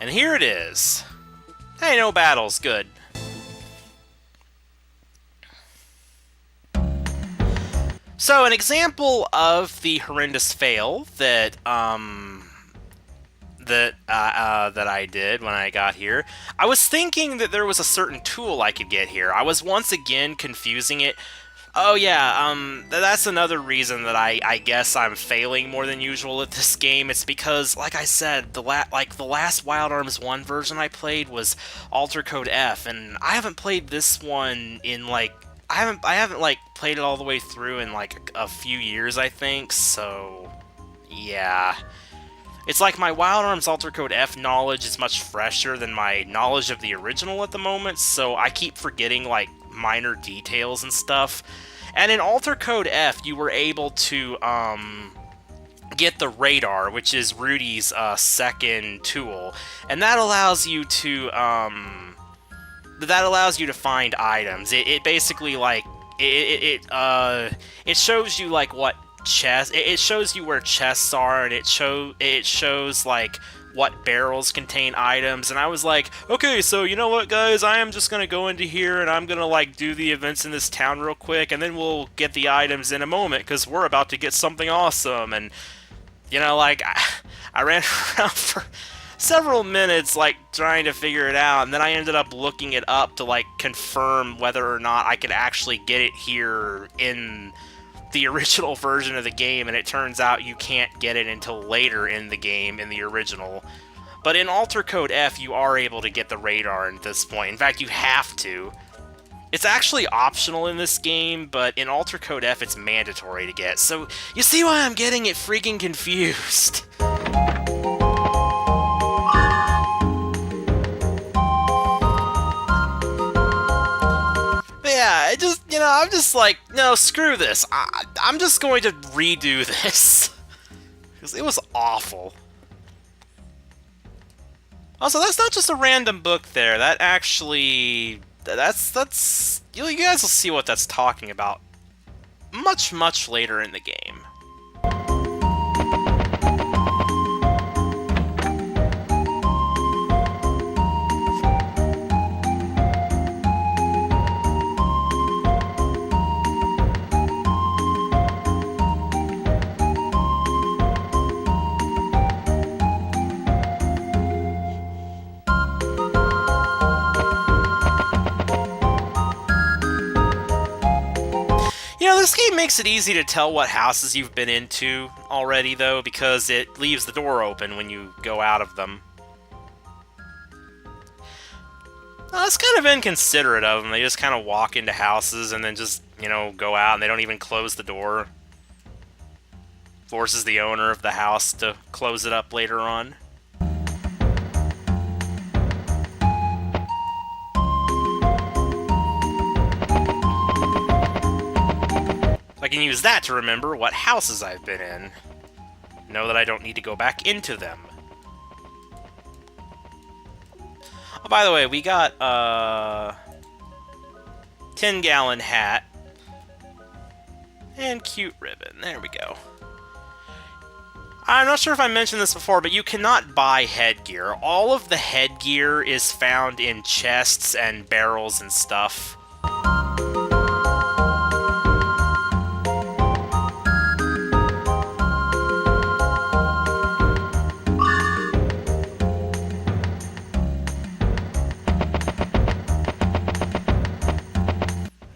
And here it is. Hey, no battles, good. So, an example of the horrendous fail that I did when I got here. I was thinking that there was a certain tool I could get here. I was once again confusing it. Oh yeah, that's another reason that I guess I'm failing more than usual at this game. It's because, like I said, the last Wild Arms 1 version I played was Alter Code F, and I haven't played this one in I haven't like played it all the way through in like a few years, I think. So yeah. It's like my Wild Arms Alter Code F knowledge is much fresher than my knowledge of the original at the moment, so I keep forgetting, like, minor details and stuff. And in Alter Code F, you were able to, get the radar, which is Rudy's, second tool. And that allows you to, find items. It basically, like, it shows you, like, what chest. It shows you where chests are, and it shows like what barrels contain items. And I was like, okay, so you know what, guys, I am just gonna go into here and I'm gonna like do the events in this town real quick, and then we'll get the items in a moment because we're about to get something awesome. And you know, like I ran around for several minutes like trying to figure it out, and then I ended up looking it up to like confirm whether or not I could actually get it here in the original version of the game, and it turns out you can't get it until later in the game in the original. But in Alter Code F, you are able to get the radar at this point. In fact, you have to. It's actually optional in this game, but in Alter Code F, it's mandatory to get. So, you see why I'm getting it freaking confused. Yeah, it just, you know, I'm just like, no, screw this. I'm just going to redo this. Because it was awful. Also, that's not just a random book there. That actually, that's, you guys will see what that's talking about much, much later in the game. This game makes it easy to tell what houses you've been into already, though, because it leaves the door open when you go out of them. Well, that's kind of inconsiderate of them. They just kind of walk into houses and then just, you know, go out, and they don't even close the door. Forces the owner of the house to close it up later on. I can use that to remember what houses I've been in. Know that I don't need to go back into them. Oh, by the way, we got a 10-gallon hat and cute ribbon. There we go. I'm not sure if I mentioned this before, but you cannot buy headgear. All of the headgear is found in chests and barrels and stuff.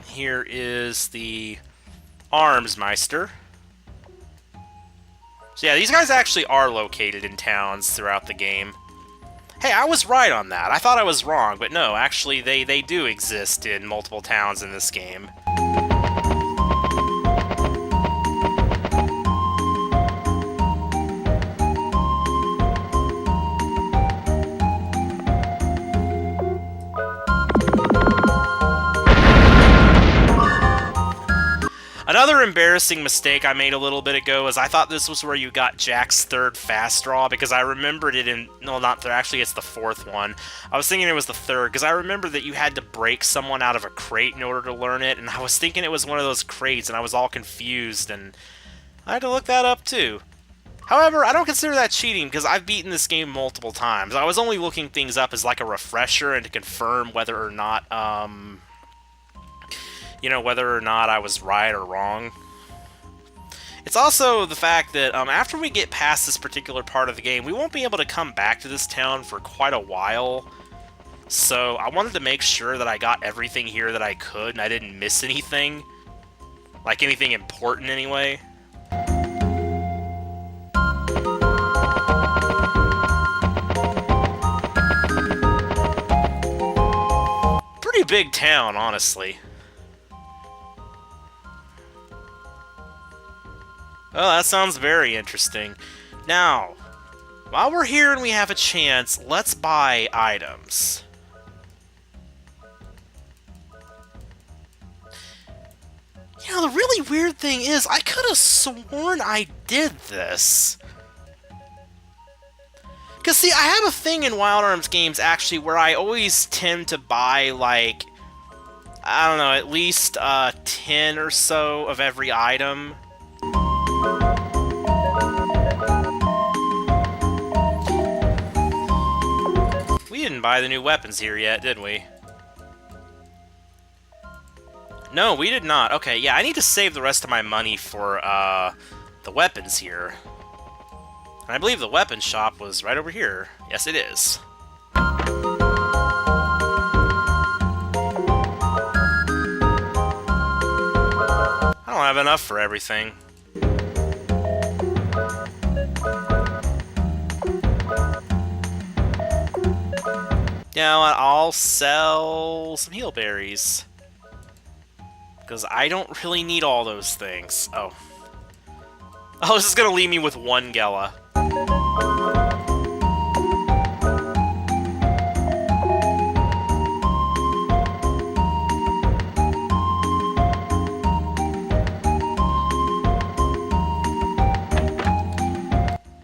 Here is the Armsmeister. So yeah, these guys actually are located in towns throughout the game. Hey, I was right on that. I thought I was wrong, but no, actually they do exist in multiple towns in this game. Another embarrassing mistake I made a little bit ago is I thought this was where you got Jack's third fast draw, because I remembered it in... No, not third. Actually, it's the fourth one. I was thinking it was the third, because I remember that you had to break someone out of a crate in order to learn it, and I was thinking it was one of those crates, and I was all confused, and I had to look that up, too. However, I don't consider that cheating because I've beaten this game multiple times. I was only looking things up as like a refresher and to confirm whether or not, you know, whether or not I was right or wrong. It's also the fact that after we get past this particular part of the game, we won't be able to come back to this town for quite a while. So I wanted to make sure that I got everything here that I could and I didn't miss anything. Like anything important anyway. Pretty big town, honestly. Oh, that sounds very interesting. Now, while we're here and we have a chance, let's buy items. You know, the really weird thing is, I could have sworn I did this. Because, see, I have a thing in Wild Arms games, actually, where I always tend to buy, like, I don't know, at least 10 or so of every item. We didn't buy the new weapons here yet, did we? No, we did not. Okay, yeah, I need to save the rest of my money for the weapons here. And I believe the weapons shop was right over here. Yes, it is. I don't have enough for everything. You know what? I'll sell some heal berries. Because I don't really need all those things. Oh. Oh, this is going to leave me with one Gela.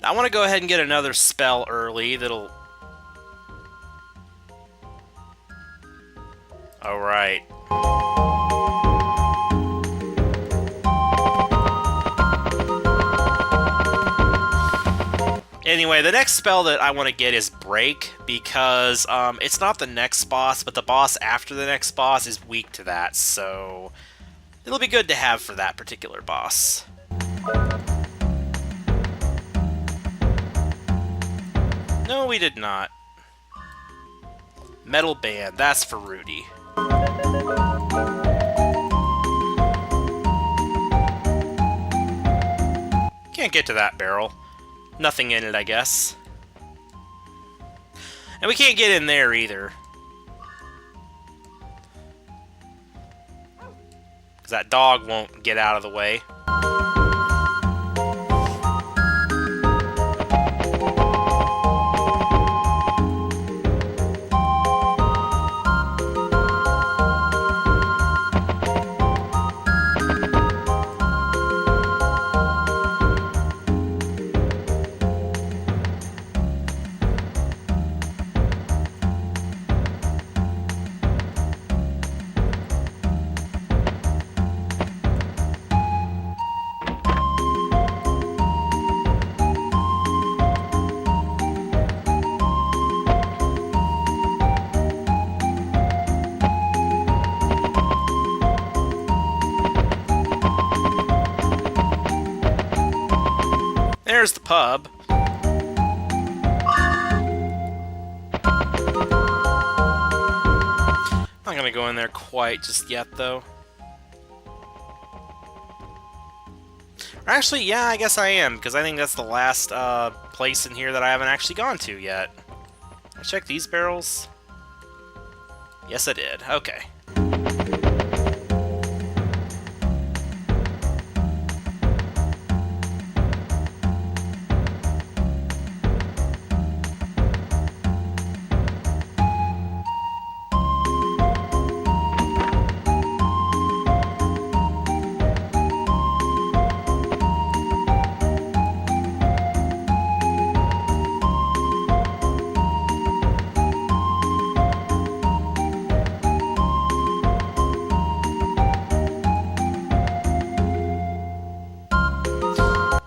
I want to go ahead and get another spell early that'll... Alright. Anyway, the next spell that I want to get is Break, because it's not the next boss, but the boss after the next boss is weak to that, so it'll be good to have for that particular boss. No, we did not. Metal Band, that's for Rudy. Can't get to that barrel. Nothing in it, I guess. And we can't get in there either. Because that dog won't get out of the way. There's the pub. Not gonna go in there quite just yet, though. Actually, yeah, I guess I am, because I think that's the last place in here that I haven't actually gone to yet. I checked these barrels? Yes, I did. Okay.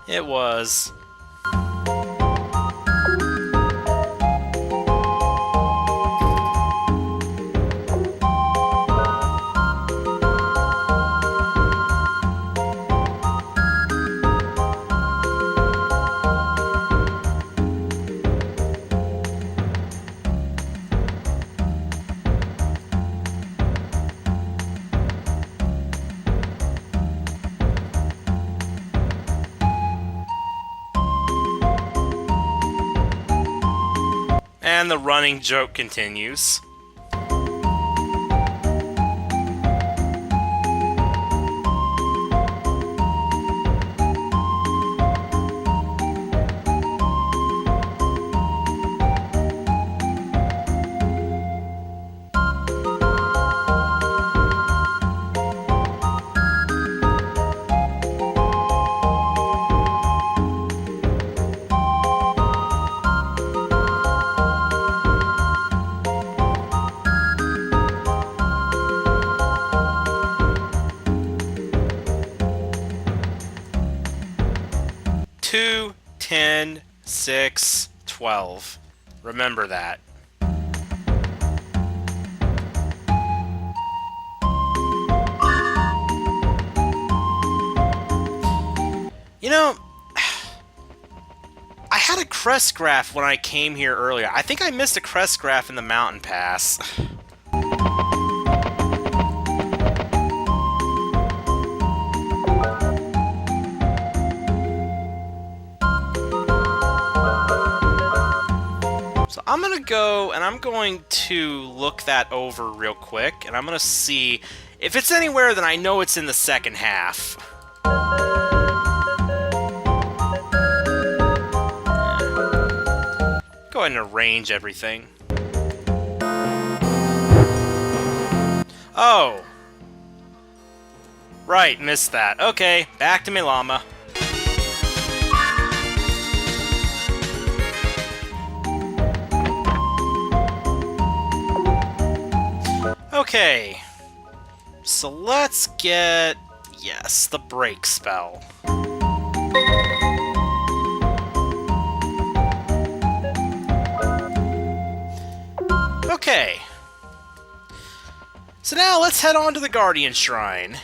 It was. And the running joke continues. Two, 10, 6, 12. Remember that. You know, I had a crest graph when I came here earlier. I think I missed a crest graph in the mountain pass. So I'm gonna go and I'm going to look that over real quick, and I'm gonna see if it's anywhere. Then I know it's in the second half. Go ahead and arrange everything. Oh! Right, missed that. Okay, back to Milama. Okay. So let's get... yes, the break spell. Okay. So now let's head on to the Guardian Shrine.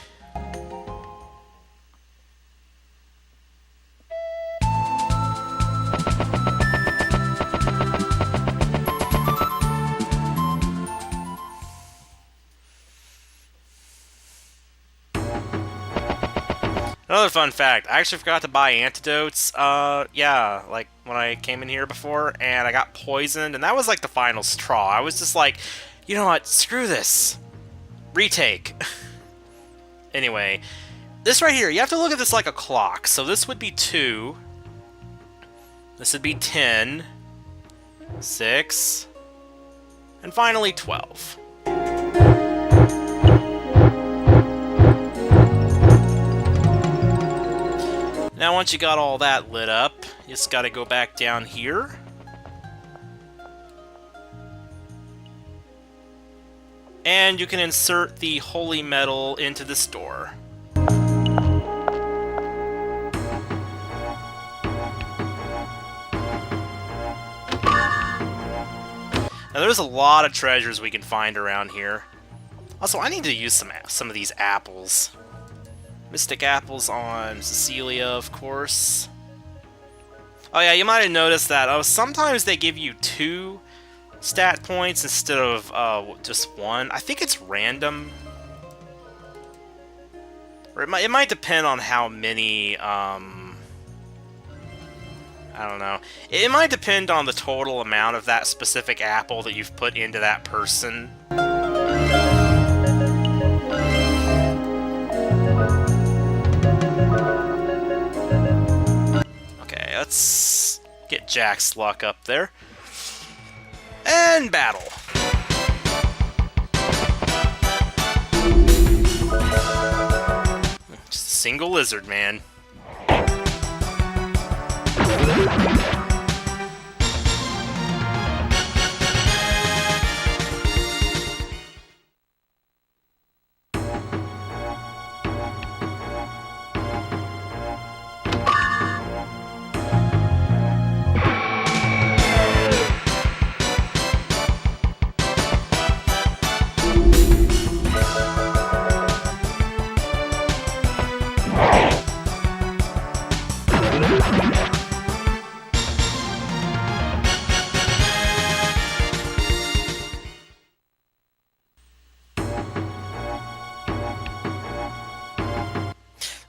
Another fun fact, I actually forgot to buy antidotes, yeah, like, when I came in here before, and I got poisoned, and that was, like, the final straw. I was just like, you know what, screw this. Retake. Anyway, this right here, you have to look at this like a clock. So this would be 2. This would be 10. 6. And finally 12. Now once you got all that lit up, you just gotta go back down here. And you can insert the holy metal into this door. Now there's a lot of treasures we can find around here. Also, I need to use some of these apples. Mystic apples on Cecilia, of course. Oh yeah, you might have noticed that sometimes they give you 2 stat points instead of just 1. I think it's random. Or it might depend on how many, I don't know. It might depend on the total amount of that specific apple that you've put into that person. Okay, let's get Jack's luck up there. And battle. Just a single lizard, man.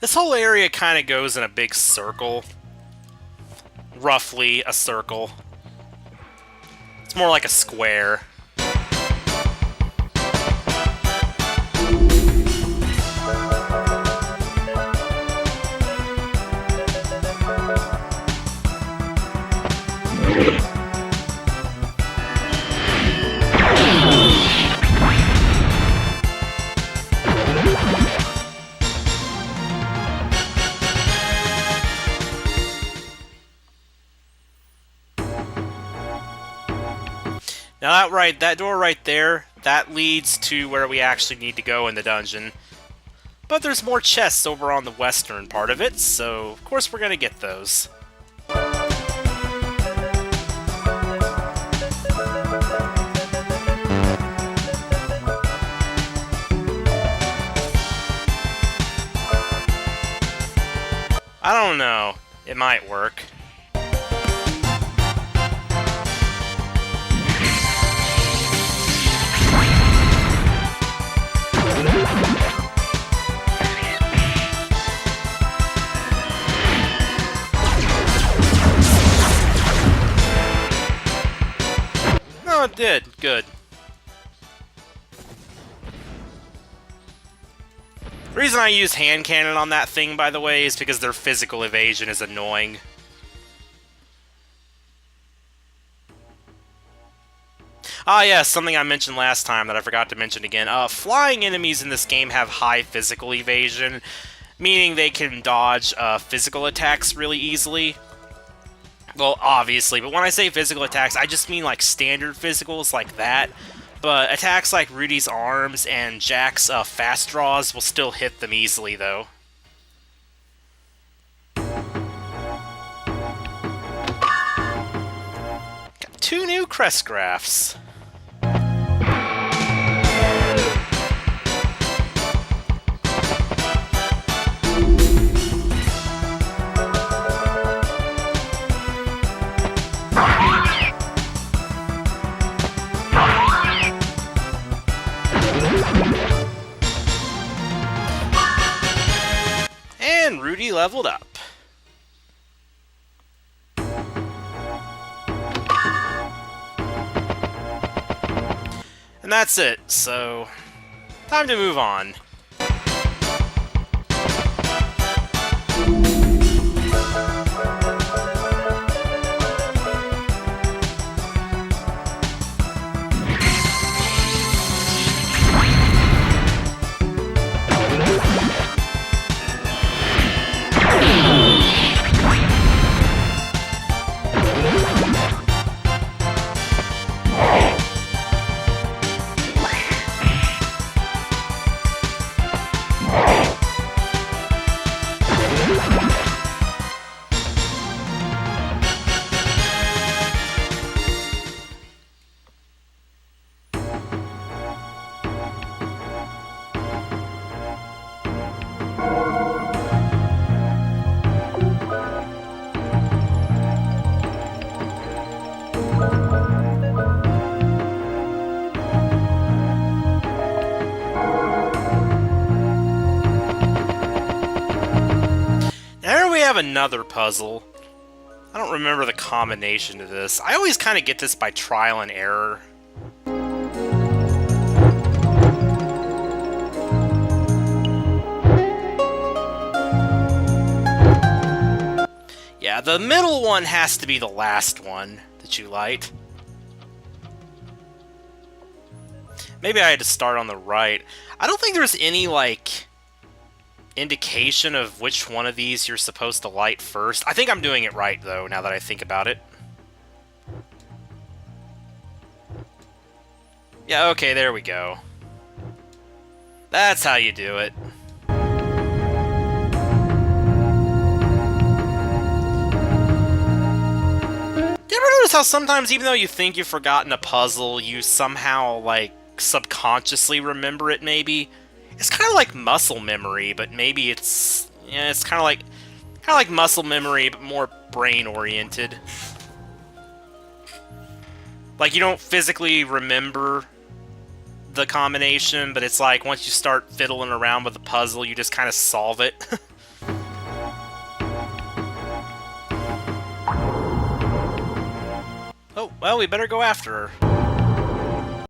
This whole area kind of goes in a big circle. Roughly a circle. It's more like a square. Now that door right there, that leads to where we actually need to go in the dungeon. But there's more chests over on the western part of it, so of course we're gonna get those. I don't know. It might work. No, it did. Good. The reason I use hand cannon on that thing, by the way, is because their physical evasion is annoying. Ah, yes, something I mentioned last time that I forgot to mention again. Flying enemies in this game have high physical evasion, meaning they can dodge physical attacks really easily. Well, obviously, but when I say physical attacks, I just mean like standard physicals like that. But attacks like Rudy's arms and Jack's fast draws will still hit them easily, though. Got 2 new Crest Graphs. And Rudy leveled up. And that's it, so time to move on. Another puzzle. I don't remember the combination to this. I always kind of get this by trial and error. Yeah, the middle one has to be the last one that you light. Maybe I had to start on the right. I don't think there's any, like, indication of which one of these you're supposed to light first. I think I'm doing it right, though, now that I think about it. Yeah, okay, there we go. That's how you do it. Do you ever notice how sometimes, even though you think you've forgotten a puzzle, you somehow, like, subconsciously remember it, maybe? It's kind of like muscle memory, but maybe it's... yeah, it's kind of like muscle memory, but more brain-oriented. Like, you don't physically remember the combination, but it's like, once you start fiddling around with the puzzle, you just kind of solve it. Oh, well, we better go after her.